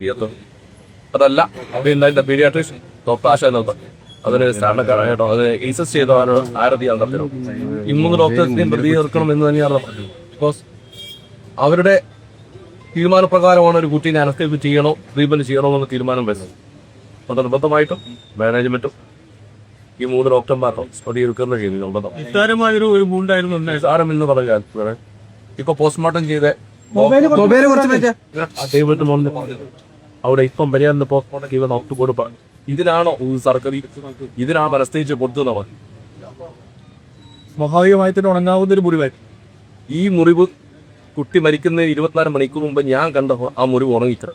Pediatro. അതല്ല പിന്നെ paediatrics doctor ആശ എന്നത് അതൊരു സാധാരണക്കാരായിട്ടോ അത് ഇൻസസ്റ്റ് ചെയ്തോ ആരതിയാണ് നടത്തുന്നത്. ഈ 3 ഡോക്ടേഴ്സിനെയും പ്രതി നിർക്കണം എന്ന് തന്നെയാണ് പറഞ്ഞത്. ബിക്കോസ് അവരുടെ തീരുമാനപ്രകാരമാണ് ഒരു കുട്ടീനെ അനസ്തേഷ്യ ചെയ്യണോ ട്രീറ്റ്മെന്റ് ചെയ്യണോ എന്ന തീരുമാനം വരുന്നത്. അത് നിർബന്ധമായിട്ടും മാനേജ്മെന്റും ഈ 3 ഡോക്ടർമാർക്കും സ്റ്റഡിയെടുക്കുന്ന രീതിയിലുള്ളത് നിസ്സാരമായൊരു മൂണ്ടായിരുന്നു നിസ്സാരം എന്ന് പറഞ്ഞാൽ ഇപ്പൊ പോസ്റ്റ്മോർട്ടം ചെയ്ത അവിടെ ഇപ്പം വരെയാന്ന് പോസ്റ്റ്മോർട്ടം ചെയ്ത് ഡോക്ടർ കൊടുപ്പാണ്. ഇതിനാണോ സർക്കാർ ഇതിനാണ് അനസ്തേഷ്യ കൊടുത്തത്? സ്വാഭാവികമായി തന്നെ ഉണങ്ങാവുന്ന ഒരു മുറിവായി. ഈ മുറിവ് കുട്ടി മരിക്കുന്നതിന് 24 മണിക്കൂർ മുമ്പ് ഞാൻ കണ്ടപ്പോൾ ആ മുറിവ് ഉണങ്ങിത്ര.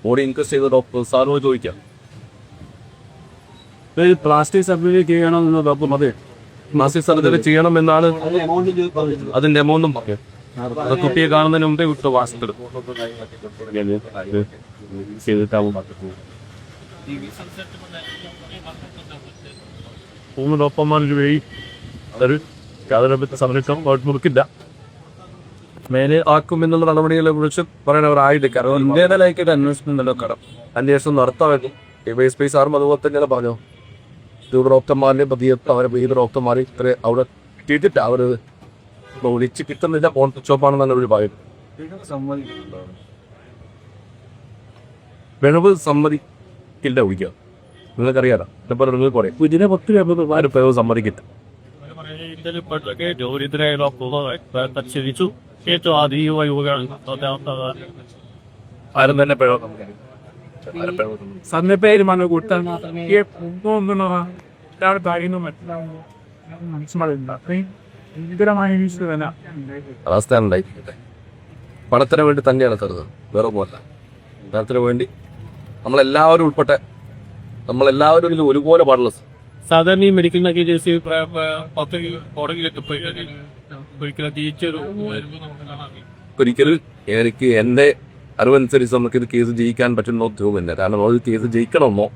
ബോഡി ഇൻക്വസ്റ്റ് ചെയ്ത ഡോക്ടർ സാറിനോട് ചോദിക്കാം. പ്ലാസ്റ്റിക് സർജറി ചെയ്യണമെന്ന് ഡോക്ടർ മതി. പ്ലാസ്റ്റിക് സർജറി ചെയ്യണമെന്നാണ് അതിന്റെ എമൗണ്ടും പറഞ്ഞത്. അത് കുട്ടിയെ കാണുന്നതിന് മുമ്പേ വിട്ട് വാസത്തെടുക്കും. 3 ഡോക്ടർമാർ രൂപയും അതൊരു യാതൊരു സമരക്കം മുറിക്കില്ല. മേലെ ആക്കും എന്നുള്ള നടപടികളെ കുറിച്ച് പറയാനവരായില്ല. കാരണം ഇന്ത്യയിലേക്ക് ഒരു അന്വേഷണം നടത്താമായിരുന്നു. KYSP സാറും അതുപോലെ തന്നെയാണ് പറഞ്ഞു. ഇത് ഡോക്ടർമാരുടെ പ്രതിയത്ത് അവരെ ഈ ഡോക്ടർമാർ ഇത്ര അവിടെ കിട്ടിയിട്ടില്ല. അവർ വിളിച്ച് കിട്ടുന്നില്ല. ഫോൺ സ്വിച്ച് ഓഫ് ആണെന്നാണ് അവർ പറയുന്നത്. വെണവ് സമ്മതിക്കില്ല വിളിക്കുക. നിങ്ങൾക്കറിയാലോ ഇതേപോലെ നിങ്ങൾക്ക് പറയാം ഇതിനെ 10 പേര് സമ്മതിക്കില്ല. ആരും തന്നെ സാറിന്റെ പേര് മന കൊടുത്താൽ അവസ്ഥ ഉണ്ടായി. പണത്തിന് വേണ്ടി തന്നെയാണ് തരുന്നത്, വേറെ പോലല്ല. പണത്തിന് വേണ്ടി നമ്മളെല്ലാവരും ഉൾപ്പെട്ടെ നമ്മളെല്ലാവരും ഇതിൽ ഒരുപോലെ പാടുള്ള. സാധാരണ ഈ മെഡിക്കൽ ഒരിക്കലും എനിക്ക് എന്റെ അറിവനുസരിച്ച് നമുക്ക് ഇത് കേസ് ജയിക്കാൻ പറ്റുന്നോ തോന്നുന്നില്ല. കാരണം അത് കേസ് ജയിക്കണമെന്നോ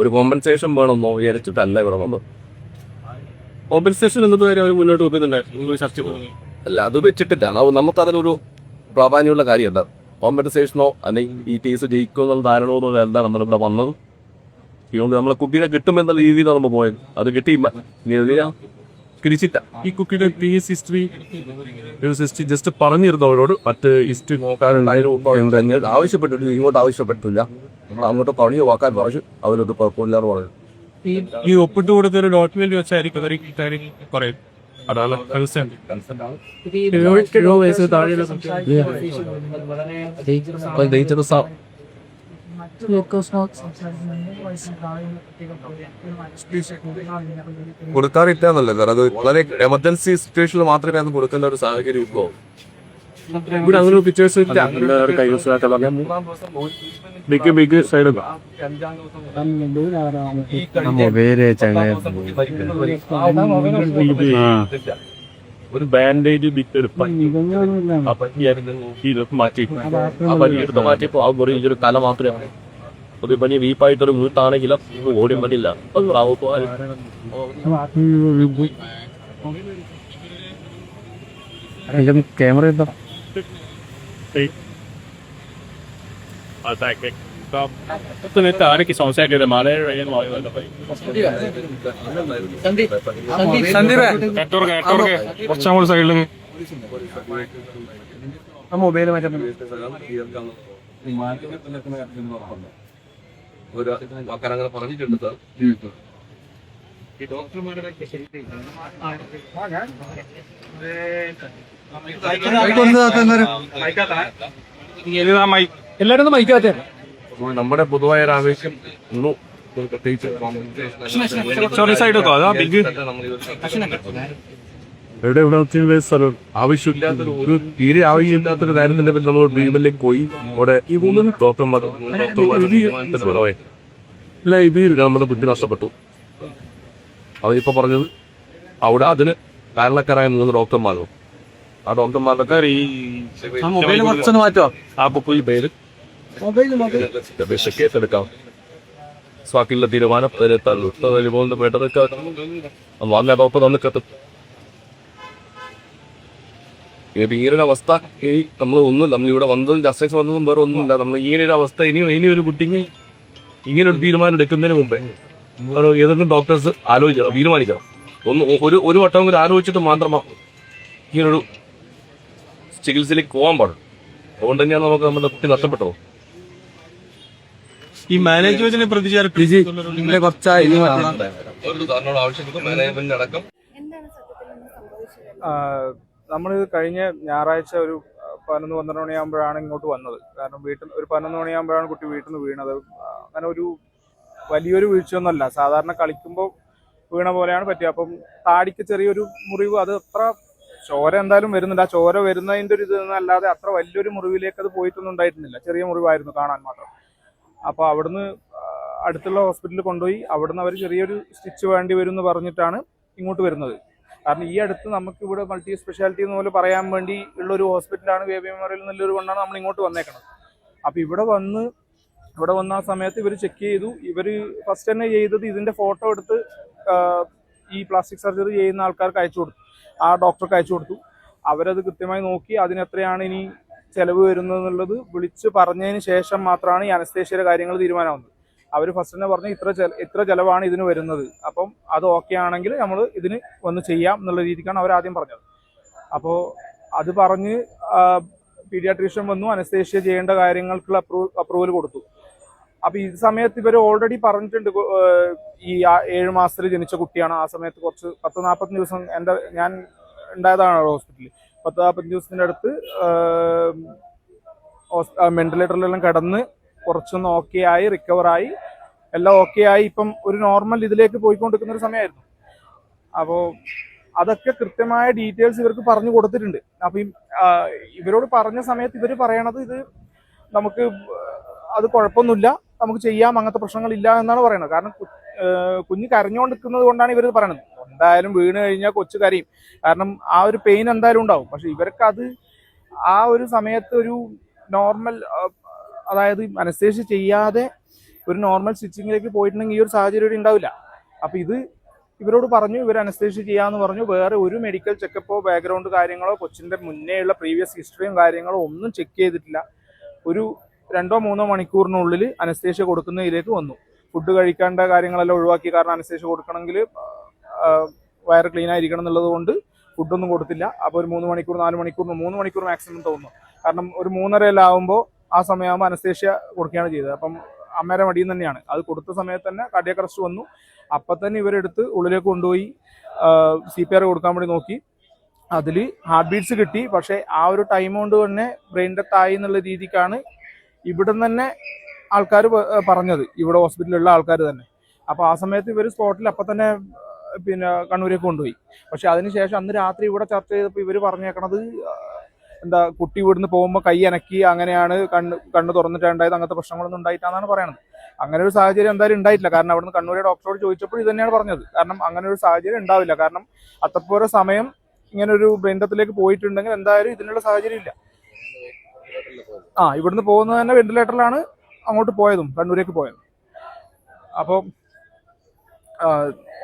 ഒരു കോമ്പൻസേഷൻ വേണമെന്നോ വിചാരിച്ചിട്ടല്ല ഇവിടെ വന്നത്. കോമ്പൻസേഷൻ എന്നതുവരെ അവർ മുന്നോട്ട് വെക്കുന്നുണ്ടായിരുന്നു ചർച്ച. അല്ല, അത് വെച്ചിട്ടില്ല. നമുക്കതിനൊരു പ്രാധാന്യമുള്ള കാര്യമല്ല. കോമ്പൻസേഷനോ അല്ലെങ്കിൽ ഈ കേസ് ജയിക്കുമെന്നുള്ള ധാരണയോ അല്ല നമ്മളിവിടെ വന്നത്. അതുകൊണ്ട് നമ്മളെ കുട്ടീനെ കിട്ടുമെന്നുള്ള രീതിയിലാണ് നമ്മൾ പോയത്. അത് കിട്ടിയില്ല. തിരിച്ചില്ല. ഈ കുട്ടിയുടെ PS ഹിസ്റ്ററി ജസ്റ്റ് പറഞ്ഞിരുന്നു അവരോട്. മറ്റ് ഹിസ്റ്ററി നോക്കാനുണ്ടായിരുന്നു ആവശ്യപ്പെട്ടിട്ടില്ല. ഇങ്ങോട്ട് ആവശ്യപ്പെട്ടില്ല. നമ്മൾ അങ്ങോട്ട് പറഞ്ഞു നോക്കാൻ പറഞ്ഞു. അവരൊരു കുഴപ്പമില്ലാന്ന് പറഞ്ഞു. ഈ ഒപ്പിട്ട് കൊടുത്തൊരു ഡോക്യുമെന്റ് വെച്ചായിരിക്കും പറയും. അതാണ് കൊടുക്കാറില്ലെന്നല്ലേ സാർ. അത് വളരെ എമർജൻസി സിറ്റുവേഷനിൽ മാത്രമേ അത് കൊടുക്കേണ്ട ഒരു സാഹചര്യം ഇപ്പോൾ. ഇവിടെ അങ്ങനെ പിക്ചേഴ്സ് ബിഗ് സൈഡ് ഒരു ബാൻഡേജ് ബിറ്റ് മാറ്റി ആ പനിയെടുത്ത് മാറ്റിയപ്പോ ആ മുറി ഇതൊരു കല മാത്രമേ. ഒരു പനി വീപ്പായിട്ടൊരു വീട്ടാണെങ്കിലും ഓടി പറ്റില്ല. ക്യാമറ എന്താ ആരൊക്കെ സംസാരിക്കുന്നത് കുറച്ചുകൂടി സൈഡിൽ മൊബൈൽ അങ്ങനെ പറഞ്ഞിട്ടുണ്ട് സാർ. ഈ ഡോക്ടർമാരുടെ എല്ലാരും മൈക്കാത്ത നമ്മുടെ പൊതുവായ ഒരു ആവേശം ആവശ്യമില്ലാത്തൊരു ഒരു തീരെ ആവശ്യമില്ലാത്തൊരു കാര്യം തന്നെ നമ്മൾ ട്രീറ്റ്മെന്റിലേക്ക് പോയി. അവിടെ ഈ 3 ഡോക്ടർമാർ നമ്മുടെ ബുദ്ധി നഷ്ടപ്പെട്ടു. അതിപ്പോ പറഞ്ഞത് അവിടെ അതിന് കാരണക്കാരായ 3 ഡോക്ടർമാരോ ആ ഡോക്ടർമാരൊക്കെ ഈ പേര് കേസെടുക്കാം. സ്വാക്കിയുള്ള തീരുമാനം പേട്ടതൊക്കെ വന്ന ഡോക്ടർ തന്നിട്ട് ഇപ്പൊ ഈ ഒരു അവസ്ഥ നമ്മൾ ഒന്നുമില്ല, നമ്മളിവിടെ വന്നതും ജസ്റ്റിസ് വന്നതും വേറെ ഒന്നുമില്ല. നമ്മൾ ഈ ഒരു അവസ്ഥ ഇനി ഒരു കുട്ടിക്ക് ഇങ്ങനെ ഒരു തീരുമാനം എടുക്കുന്നതിന് മുമ്പേ ഏതെങ്കിലും ഡോക്ടേഴ്സ് തീരുമാനിക്കണം. ഒരു വട്ടം കൂടി ആലോചിച്ചിട്ട് മാത്രമാണ് ഇങ്ങനൊരു ചികിത്സയിലേക്ക് പോകാൻ പാടുള്ളൂ. അതുകൊണ്ട് തന്നെയാണ് നമുക്ക് നമ്മുടെ കുട്ടി നഷ്ടപ്പെട്ടത്. ഈ മാനേജ്മെന്റിനെ പ്രതിചാരം കുറച്ചായി ആവശ്യപ്പെട്ടു മാനേജ്മെന്റ് അടക്കം. നമ്മൾ കഴിഞ്ഞ ഞായറാഴ്ച ഒരു 11-12 മണിയാകുമ്പോഴാണ് ഇങ്ങോട്ട് വന്നത്. കാരണം ഒരു 11 മണിയാകുമ്പോഴാണ് കുട്ടി വീട്ടിൽ നിന്ന് വീണത്. അങ്ങനെ ഒരു വലിയൊരു വീഴ്ചയൊന്നുമല്ല, സാധാരണ കളിക്കുമ്പോൾ വീണ പോലെയാണ് പറ്റിയത്. അപ്പം താടിക്ക് ചെറിയൊരു മുറിവ്, അത് അത്ര ചോര എന്തായാലും വരുന്നുണ്ട്. ആ ചോര വരുന്നതിൻ്റെ ഒരു ഇതെന്നല്ലാതെ അത്ര വലിയൊരു മുറിവിലേക്ക് അത് പോയിട്ടൊന്നും ഉണ്ടായിരുന്നില്ല. ചെറിയ മുറിവായിരുന്നു കാണാൻ മാത്രം. അപ്പോൾ അവിടുന്ന് അടുത്തുള്ള ഹോസ്പിറ്റലിൽ കൊണ്ടുപോയി. അവിടുന്ന് അവർ ചെറിയൊരു സ്റ്റിച്ച് വേണ്ടി വരും എന്ന് പറഞ്ഞിട്ടാണ് ഇങ്ങോട്ട് വരുന്നത്. കാരണം ഈ അടുത്ത് നമുക്ക് ഇവിടെ മൾട്ടി സ്പെഷ്യാലിറ്റി എന്ന് പോലെ പറയാൻ വേണ്ടി ഉള്ളൊരു ഹോസ്പിറ്റലാണ് ബേബി മെമ്മോറിയൽ എന്നുള്ളൊരു കൊണ്ടാണ് നമ്മൾ ഇങ്ങോട്ട് വന്നേക്കുന്നത്. അപ്പോൾ ഇവിടെ വന്ന ആ സമയത്ത് ഇവർ ചെക്ക് ചെയ്തു. ഇവർ ഫസ്റ്റ് തന്നെ ചെയ്തത് ഇതിൻ്റെ ഫോട്ടോ എടുത്ത് ഈ പ്ലാസ്റ്റിക് സർജറി ചെയ്യുന്ന ആൾക്കാർക്ക് അയച്ചു കൊടുത്തു, ആ ഡോക്ടർക്ക് അയച്ചു കൊടുത്തു. അവരത് കൃത്യമായി നോക്കി അതിനെത്രയാണ് ഇനി ചിലവ് വരുന്നത് എന്നുള്ളത് വിളിച്ച് പറഞ്ഞതിന് ശേഷം മാത്രമാണ് ഈ അനസ്തേഷ്യയുടെ കാര്യങ്ങൾ തീരുമാനമാവുന്നത്. അവർ ഫസ്റ്റ് തന്നെ പറഞ്ഞു ഇത്ര ചിലവാണ് ഇതിന് വരുന്നത്, അപ്പം അത് ഓക്കെ ആണെങ്കിൽ നമ്മൾ ഇതിന് വന്ന് ചെയ്യാം എന്നുള്ള രീതിക്കാണ് അവർ ആദ്യം പറഞ്ഞത്. അപ്പോൾ അത് പറഞ്ഞ് പീഡിയാട്രീഷ്യൻ വന്നു, അനസ്തേഷ്യ ചെയ്യേണ്ട കാര്യങ്ങൾക്കുള്ള അപ്രൂവൽ കൊടുത്തു. അപ്പോൾ ഈ സമയത്ത് ഇവർ ഓൾറെഡി പറഞ്ഞിട്ടുണ്ട്, ഈ 7 മാസത്തിൽ ജനിച്ച കുട്ടിയാണ്. ആ സമയത്ത് കുറച്ച് 10-40 ദിവസം ഞാൻ ഉണ്ടായതാണ് ഹോസ്പിറ്റലിൽ. 10-40 ദിവസത്തിൻ്റെ അടുത്ത് വെന്റിലേറ്ററിലെല്ലാം കിടന്ന് കുറച്ചൊന്ന് ഓക്കെ ആയി, റിക്കവറായി, എല്ലാം ഓക്കെ ആയി. ഇപ്പം ഒരു നോർമൽ ഇതിലേക്ക് പോയിക്കൊണ്ടിരിക്കുന്ന ഒരു സമയമായിരുന്നു. അപ്പോൾ അതൊക്കെ കൃത്യമായ ഡീറ്റെയിൽസ് ഇവർക്ക് പറഞ്ഞു കൊടുത്തിട്ടുണ്ട്. അപ്പം ഇവരോട് പറഞ്ഞ സമയത്ത് ഇവർ പറയണത് ഇത് നമുക്ക് അത് കുഴപ്പമൊന്നുമില്ല, നമുക്ക് ചെയ്യാം, അങ്ങനത്തെ പ്രശ്നങ്ങളില്ല എന്നാണ് പറയുന്നത്. കാരണം കുഞ്ഞ് കരഞ്ഞുകൊണ്ടിരിക്കുന്നത് കൊണ്ടാണ് ഇവർ പറയണത്. എന്തായാലും വീണ് കഴിഞ്ഞാൽ കൊച്ചു കരയും, കാരണം ആ ഒരു പെയിൻ എന്തായാലും ഉണ്ടാവും. പക്ഷെ ഇവർക്ക് അത് ആ ഒരു സമയത്ത് ഒരു നോർമൽ, അതായത് അനസ്തേഷ്യ ചെയ്യാതെ ഒരു നോർമൽ സ്റ്റിച്ചിങ്ങിലേക്ക് പോയിട്ടുണ്ടെങ്കിൽ ഈ ഒരു സാഹചര്യം ഉണ്ടാവില്ല. അപ്പം ഇത് ഇവരോട് പറഞ്ഞു, ഇവർ അനസ്തേഷ്യ ചെയ്യാമെന്ന് പറഞ്ഞു. വേറെ ഒരു മെഡിക്കൽ ചെക്കപ്പോ ബാക്ക്ഗ്രൗണ്ട് കാര്യങ്ങളോ കൊച്ചിൻ്റെ മുന്നേയുള്ള പ്രീവിയസ് ഹിസ്റ്ററിയും കാര്യങ്ങളോ ഒന്നും ചെക്ക് ചെയ്തിട്ടില്ല. ഒരു 2-3 മണിക്കൂറിനുള്ളിൽ അനസ്തേഷ്യ കൊടുക്കുന്നതിലേക്ക് വന്നു. ഫുഡ് കഴിക്കേണ്ട കാര്യങ്ങളെല്ലാം ഒഴിവാക്കി. കാരണം അനസ്തേഷ്യ കൊടുക്കണമെങ്കിൽ വയറ് ക്ലീൻ ആയിരിക്കണം എന്നുള്ളത് കൊണ്ട് ഫുഡൊന്നും കൊടുത്തില്ല. അപ്പോൾ ഒരു 3 മണിക്കൂർ 4 മണിക്കൂർ 3 മണിക്കൂർ മാക്സിമം തോന്നുന്നു. കാരണം ഒരു 3:30 ആകുമ്പോൾ ആ സമയമാകുമ്പോൾ അനസ്തേഷ്യ കൊടുക്കുകയാണ് ചെയ്തത്. അപ്പം അമ്മയുടെ മടിയിൽ തന്നെയാണ് അത് കൊടുത്ത സമയത്ത് തന്നെ കാർഡിയാക് അറസ്റ്റ് വന്നു. അപ്പം തന്നെ ഇവരെടുത്ത് ഉള്ളിലേക്ക് കൊണ്ടുപോയി CPR കൊടുക്കാൻ വേണ്ടി നോക്കി. അതിൽ ഹാർട്ട് ബീറ്റ്സ് കിട്ടി. പക്ഷേ ആ ഒരു ടൈം കൊണ്ട് തന്നെ ബ്രെയിൻ ഡെത്ത് ആയി എന്നുള്ള രീതിക്കാണ് ഇവിടെ തന്നെ ആൾക്കാർ പറഞ്ഞത്, ഇവിടെ ഹോസ്പിറ്റലിലുള്ള ആൾക്കാർ തന്നെ. അപ്പോൾ ആ സമയത്ത് ഇവർ സ്പോട്ടിൽ അപ്പം തന്നെ പിന്നെ കണ്ണൂരേക്ക് കൊണ്ടുപോയി. പക്ഷെ അതിനുശേഷം അന്ന് രാത്രി ഇവിടെ ചർച്ച ചെയ്തപ്പോൾ ഇവർ പറഞ്ഞേക്കണത് എന്താ, കുട്ടി ഇവിടുന്ന് പോകുമ്പോൾ കൈ അനക്കി, അങ്ങനെയാണ് കണ്ണ് തുറന്നിട്ടുണ്ടായത്, അങ്ങനത്തെ പ്രശ്നങ്ങളൊന്നും ഉണ്ടായിട്ടാണെന്നാണ് പറയണത്. അങ്ങനെ ഒരു സാഹചര്യം എന്തായാലും ഉണ്ടായിട്ടില്ല. കാരണം അവിടുന്ന് കണ്ണൂരെ ഡോക്ടറോട് ചോദിച്ചപ്പോൾ ഇത് തന്നെയാണ് പറഞ്ഞത്. കാരണം അങ്ങനെ ഒരു സാഹചര്യം ഉണ്ടാവില്ല. കാരണം അത്രപോലെ സമയം ഇങ്ങനെ ഒരു ബ്രെയിൻ ഡെത്തിലേക്ക് പോയിട്ടുണ്ടെങ്കിൽ എന്തായാലും ഇതിനുള്ള സാഹചര്യം ഇല്ല. ഇവിടുന്ന് പോകുന്നത് തന്നെ വെന്റിലേറ്ററിലാണ് അങ്ങോട്ട് പോയതും, കണ്ണൂരേക്ക് പോയതും. അപ്പോൾ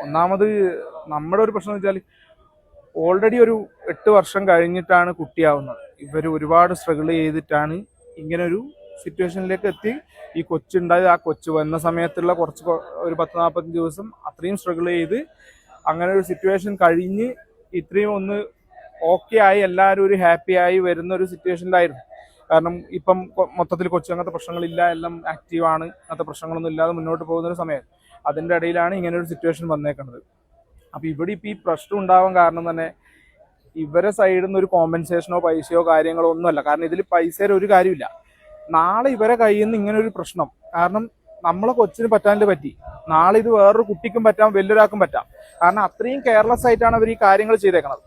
ഒന്നാമത് നമ്മുടെ ഒരു പ്രശ്നം എന്ന് വെച്ചാൽ ഓൾറെഡി ഒരു 8 വർഷം കഴിഞ്ഞിട്ടാണ് കുട്ടിയാവുന്നത്. ഇവർ ഒരുപാട് സ്ട്രഗിൾ ചെയ്തിട്ടാണ് ഇങ്ങനൊരു സിറ്റുവേഷനിലേക്ക് എത്തി. ഈ കൊച്ചുണ്ടായത്, ആ കൊച്ചു വന്ന സമയത്തുള്ള ഒരു 10-40 ദിവസം അത്രയും സ്ട്രഗിൾ ചെയ്ത് അങ്ങനെ ഒരു സിറ്റുവേഷൻ കഴിഞ്ഞ് ഇത്രയും ഒന്ന് ഓക്കെ ആയി, എല്ലാവരും ഒരു ഹാപ്പി ആയി വരുന്ന ഒരു സിറ്റുവേഷനിലായിരുന്നു. കാരണം ഇപ്പം മൊത്തത്തിൽ കൊച്ചു അങ്ങനത്തെ പ്രശ്നങ്ങളില്ല, എല്ലാം ആക്റ്റീവാണ്, അങ്ങനത്തെ പ്രശ്നങ്ങളൊന്നും ഇല്ലാതെ മുന്നോട്ട് പോകുന്നൊരു സമയം. അതിൻ്റെ ഇടയിലാണ് ഇങ്ങനെ ഒരു സിറ്റുവേഷൻ വന്നേക്കുന്നത്. അപ്പോൾ ഇവിടെ ഇപ്പോൾ ഈ പ്രശ്നം ഉണ്ടാവാൻ കാരണം തന്നെ ഇവരെ സൈഡിൽ നിന്ന് ഒരു കോമ്പൻസേഷനോ പൈസയോ കാര്യങ്ങളോ ഒന്നുമല്ല. കാരണം ഇതിൽ പൈസയുടെ ഒരു കാര്യമില്ല. നാളെ ഇവരെ കയ്യിൽ നിന്ന് ഇങ്ങനെ ഒരു പ്രശ്നം, കാരണം നമ്മളെ കൊച്ചിന് പറ്റാണ്ട് പറ്റി, നാളെ ഇത് വേറൊരു കുട്ടിക്കും പറ്റാം, വലിയൊരാൾക്കും പറ്റാം. കാരണം അത്രയും കെയർലെസ് ആയിട്ടാണ് അവർ ഈ കാര്യങ്ങൾ ചെയ്തേക്കുന്നത്.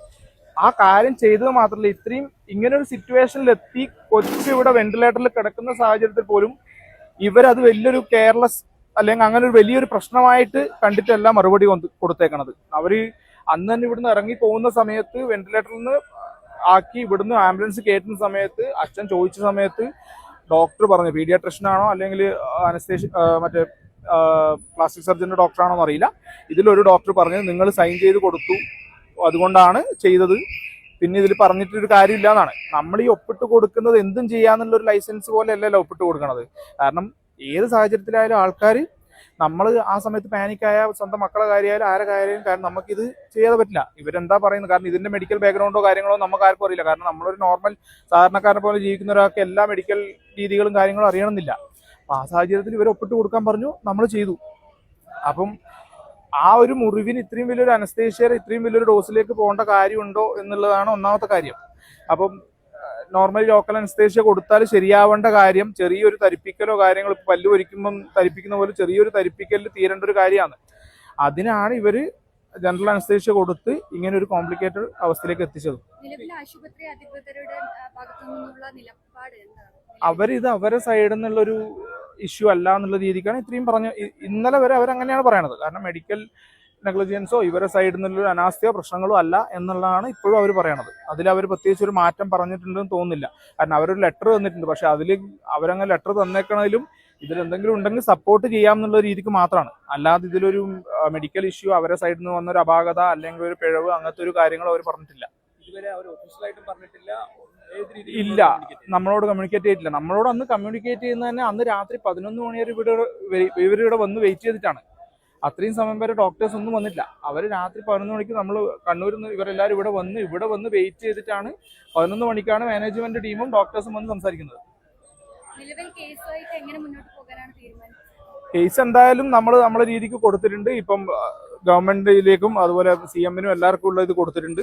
ആ കാര്യം ചെയ്തത് മാത്രമല്ല, ഇത്രയും ഇങ്ങനൊരു സിറ്റുവേഷനിലെത്തി കൊച്ചു ഇവിടെ വെന്റിലേറ്ററിൽ കിടക്കുന്ന സാഹചര്യത്തിൽ പോലും ഇവരത് വലിയൊരു കെയർലെസ് അല്ലെങ്കിൽ അങ്ങനെ ഒരു വലിയൊരു പ്രശ്നമായിട്ട് കണ്ടിട്ടല്ല മറുപടി കൊടുത്തേക്കണത്. അവർ അന്ന് തന്നെ ഇവിടുന്ന് ഇറങ്ങി പോകുന്ന സമയത്ത് വെന്റിലേറ്ററിൽ നിന്ന് ആക്കി ഇവിടുന്ന് ആംബുലൻസ് കയറ്റുന്ന സമയത്ത് അച്ഛൻ ചോദിച്ച സമയത്ത് ഡോക്ടർ പറഞ്ഞു, പീഡിയാട്രിഷ്യനാണോ അല്ലെങ്കിൽ അനസ്തേഷ്യ മറ്റേ പ്ലാസ്റ്റിക് സർജന്റെ ഡോക്ടറാണോ എന്നറിയില്ല, ഇതിലൊരു ഡോക്ടർ പറഞ്ഞു നിങ്ങൾ സൈൻ ചെയ്ത് കൊടുത്തു, അതുകൊണ്ടാണ് ചെയ്തത്, പിന്നെ ഇതിൽ പറഞ്ഞിട്ടൊരു കാര്യമില്ല എന്നാണ്. നമ്മൾ ഈ ഒപ്പിട്ട് കൊടുക്കുന്നത് എന്തും ചെയ്യാന്നുള്ളൊരു ലൈസൻസ് പോലെ അല്ലല്ലോ ഒപ്പിട്ട് കൊടുക്കണത്. കാരണം ഏത് സാഹചര്യത്തിലായാലും ആൾക്കാർ നമ്മൾ ആ സമയത്ത് പാനിക്കായ സ്വന്തം മക്കളെ കാര്യമായാലും ആരെ കാര്യമായാലും, കാരണം നമുക്കിത് ചെയ്യാതെ പറ്റില്ല. ഇവരെന്താ പറയുന്നത്, കാരണം ഇതിന്റെ മെഡിക്കൽ ബാക്ക്ഗ്രൗണ്ടോ കാര്യങ്ങളോ നമുക്ക് ആർക്കും അറിയില്ല. കാരണം നമ്മളൊരു നോർമൽ സാധാരണക്കാരനെ പോലെ ജീവിക്കുന്ന ഒരാൾക്ക് എല്ലാ മെഡിക്കൽ രീതികളും കാര്യങ്ങളും അറിയണമെന്നില്ല. അപ്പൊ ആ സാഹചര്യത്തിൽ ഇവർ ഒപ്പിട്ട് കൊടുക്കാൻ പറഞ്ഞു, നമ്മൾ ചെയ്തു. അപ്പം ആ ഒരു മുറിവിന് ഇത്രയും വലിയൊരു അനസ്തേഷ്യ ഇത്രയും വലിയൊരു ഡോസിലേക്ക് പോകേണ്ട കാര്യമുണ്ടോ എന്നുള്ളതാണ് ഒന്നാമത്തെ കാര്യം. അപ്പം നോർമലി ലോക്കൽ അനസ്തേഷ്യ കൊടുത്താൽ ശരിയാവേണ്ട കാര്യം ചെറിയൊരു തരിപ്പിക്കലോ കാര്യങ്ങളോ, പല്ല് പൊരിക്കുമ്പം തരിപ്പിക്കുന്ന പോലെ ചെറിയൊരു തരിപ്പിക്കലിൽ തീരേണ്ട ഒരു കാര്യമാണ്. അതിനാണ് ഇവര് ജനറൽ അനസ്തേഷ്യ കൊടുത്ത് ഇങ്ങനെ ഒരു കോംപ്ലിക്കേറ്റഡ് അവസ്ഥയിലേക്ക് എത്തിച്ചത്. ആശുപത്രി അധികൃതരുടെ ഭാഗത്തു നിന്നുള്ള നിലപാട് എന്താണ്? അവരിത് അവരെ സൈഡിൽ നിന്നുള്ളൊരു ഇഷ്യൂ അല്ല എന്നുള്ള രീതിക്കാണ് ഇത്രയും പറഞ്ഞു. ഇന്നലെ വരെ അവരങ്ങനെയാണ് പറയണത്. കാരണം മെഡിക്കൽ നെഗ്ലിജൻസോ ഇവരെ സൈഡിൽ നിന്നുള്ള അനാസ്ഥയോ പ്രശ്നങ്ങളോ അല്ല എന്നുള്ളതാണ് ഇപ്പോഴും അവർ പറയണത്. അതിൽ അവർ പ്രത്യേകിച്ച് ഒരു മാറ്റം പറഞ്ഞിട്ടുണ്ടെന്ന് തോന്നുന്നില്ല. കാരണം അവരൊരു ലെറ്റർ തന്നിട്ടുണ്ട്, പക്ഷെ അതിൽ അവരങ്ങനെ ലെറ്റർ തന്നേക്കണതിലും ഇതിലെന്തെങ്കിലും ഉണ്ടെങ്കിൽ സപ്പോർട്ട് ചെയ്യാം എന്നുള്ള രീതിക്ക് മാത്രമാണ്. അല്ലാതെ ഇതിലൊരു മെഡിക്കൽ ഇഷ്യൂ അവരെ സൈഡിൽ നിന്ന് വന്നൊരു അപാകത അല്ലെങ്കിൽ ഒരു പിഴവ് അങ്ങനത്തെ ഒരു കാര്യങ്ങളും അവർ പറഞ്ഞിട്ടില്ല. ഇല്ല, നമ്മളോട് കമ്മ്യൂണിക്കേറ്റ് ചെയ്തിട്ടില്ല. നമ്മളോട് അന്ന് കമ്മ്യൂണിക്കേറ്റ് ചെയ്യുന്നത് തന്നെ അന്ന് രാത്രി 11 മണി വരെ ഇവരിവിടെ വന്ന് വെയിറ്റ് ചെയ്തിട്ടാണ്. അത്രയും സമയം വരെ ഡോക്ടേഴ്സ് ഒന്നും വന്നിട്ടില്ല. അവർ രാത്രി 11 മണിക്ക് നമ്മൾ കണ്ണൂരിൽ നിന്ന് ഇവരെല്ലാവരും ഇവിടെ വന്ന് വെയിറ്റ് ചെയ്തിട്ടാണ് 11 മണിക്കാണ് മാനേജ്മെന്റ് ടീമും ഡോക്ടേഴ്സും വന്ന് സംസാരിക്കുന്നത്. കേസ് എന്തായാലും നമ്മൾ നമ്മളെ രീതിക്ക് കൊടുത്തിട്ടുണ്ട്. ഇപ്പം ഗവൺമെന്റിലേക്കും അതുപോലെ CM-നും എല്ലാവർക്കും ഉള്ള ഇത് കൊടുത്തിട്ടുണ്ട്.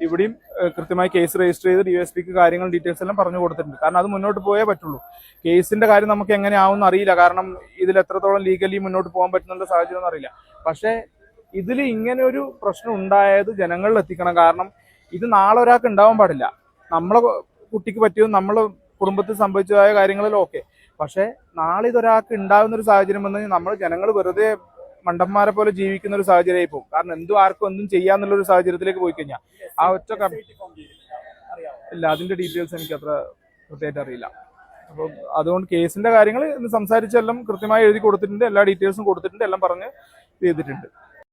ഇവിടെയും കൃത്യമായി കേസ് രജിസ്റ്റർ ചെയ്ത് DSPക്ക് കാര്യങ്ങൾ ഡീറ്റെയിൽസ് എല്ലാം പറഞ്ഞു കൊടുത്തിട്ടുണ്ട്. കാരണം അത് മുന്നോട്ട് പോയേ പറ്റുള്ളൂ. കേസിന്റെ കാര്യം നമുക്ക് എങ്ങനെയാവും അറിയില്ല. കാരണം ഇതിൽ എത്രത്തോളം ലീഗലി മുന്നോട്ട് പോകാൻ പറ്റുന്നുള്ള സാഹചര്യം ഒന്നും അറിയില്ല. പക്ഷേ ഇതിൽ ഇങ്ങനെ ഒരു പ്രശ്നം ഉണ്ടായത് ജനങ്ങളിൽ എത്തിക്കണം. കാരണം ഇത് നാളെ ഒരാൾക്ക് ഉണ്ടാവാൻ പാടില്ല. നമ്മളെ കുട്ടിക്ക് പറ്റിയതും നമ്മളെ കുടുംബത്തിൽ സംഭവിച്ചതായ കാര്യങ്ങളിലും ഓക്കെ. പക്ഷെ നാളെ ഇതൊരാൾക്ക് ഉണ്ടാകുന്ന ഒരു സാഹചര്യം വന്നു കഴിഞ്ഞാൽ നമ്മൾ ജനങ്ങൾ വെറുതെ മണ്ടന്മാരെ പോലെ ജീവിക്കുന്ന ഒരു സാഹചര്യമായി പോകും. കാരണം എന്തും ആർക്കും എന്തും ചെയ്യാന്നുള്ള ഒരു സാഹചര്യത്തിലേക്ക് പോയി കഴിഞ്ഞാൽ ആ ഒറ്റ ഇല്ല, അതിന്റെ ഡീറ്റെയിൽസ് എനിക്ക് അത്ര കൃത്യമായിട്ട് അറിയില്ല. അപ്പം അതുകൊണ്ട് കേസിന്റെ കാര്യങ്ങൾ സംസാരിച്ചെല്ലാം കൃത്യമായി എഴുതി കൊടുത്തിട്ടുണ്ട്. എല്ലാ ഡീറ്റെയിൽസും കൊടുത്തിട്ടുണ്ട്. എല്ലാം പറഞ്ഞ് ചെയ്തിട്ടുണ്ട്.